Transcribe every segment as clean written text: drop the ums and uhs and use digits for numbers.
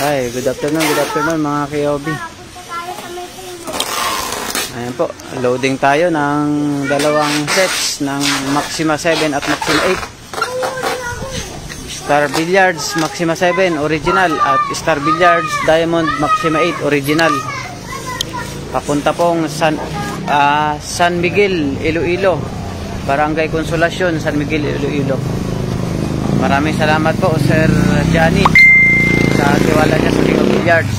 Hi, good afternoon mga Kiobi. Ayan po, loading tayo ng dalawang sets ng Maxima 7 at Maxima 8. Star Billiards Maxima 7 original at Star Billiards Diamond Maxima 8 original. Papunta pong San Miguel, Iloilo. Barangay Consolacion, San Miguel, Iloilo. Maraming salamat po Sir Johnny sa tiwala niya sa King of Billiards.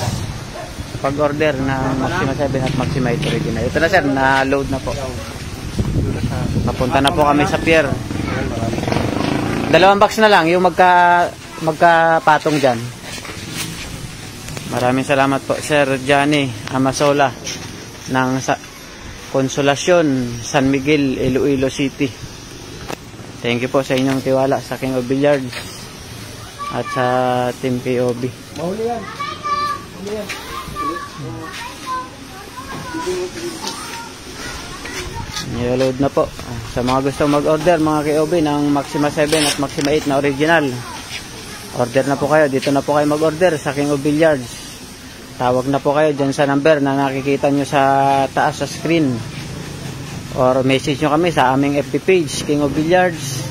Pag-order ng Maxima 7 at Maxima 8 original. Ito na sir, na-load na po. Papunta na po kami sa pier. Dalawang box na lang, yung magkapatong dyan. Maraming salamat po Sir Johnny Amasola ng Consolacion, San Miguel, Iloilo City. Thank you po sa inyong tiwala sa King of Billiards at sa Team KOB. Mahuli yan. Mahuli yan. Niload na po. Sa mga gusto mag-order mga KOB ng Maxima 7 at Maxima 8 na original, order na po kayo. Dito na po kayo mag-order sa King of Billiards. Tawag na po kayo dyan sa number na nakikita nyo sa taas sa screen, or message nyo kami sa aming FB page King of Billiards,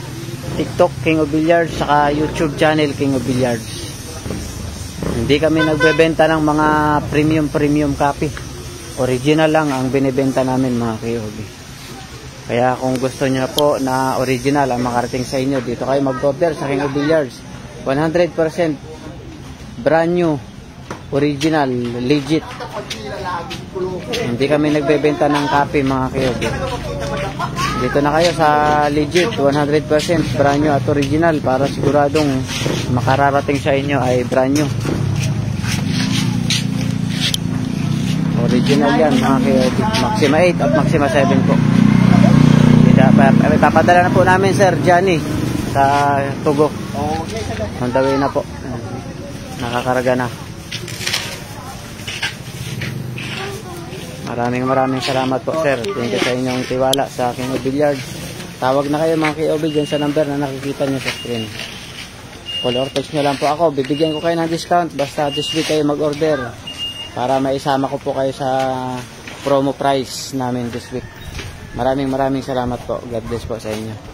TikTok King of Billiards, saka YouTube channel King of Billiards. Hindi kami nagbebenta ng mga premium copy. Original lang ang binibenta namin mga KOB. Kaya kung gusto niyo po na original ang makarating sa inyo, dito kayo mag-order sa King of Billiards. 100% brand new, original, legit. Hindi kami nagbebenta ng copy mga KOB. Dito na kayo sa legit, 100% brand new at original para siguradong makararating sa inyo ay brand new. Original yan mga KOB. Maxima 8 at Maxima 7 po. Papadala na po namin Sir Johnny sa Tugo. On the way na po. Nakakaraga na. Maraming salamat po Sir. Thank you sa inyong tiwala sa King of Billiards. Tawag na kayo mga KOB dyan sa number na nakikita nyo sa screen. Call or text nyo lang po ako. Bibigyan ko kayo ng discount basta this week kayo mag-order, para maisama ko po kayo sa promo price namin this week. Maraming salamat po. God bless po sa inyo.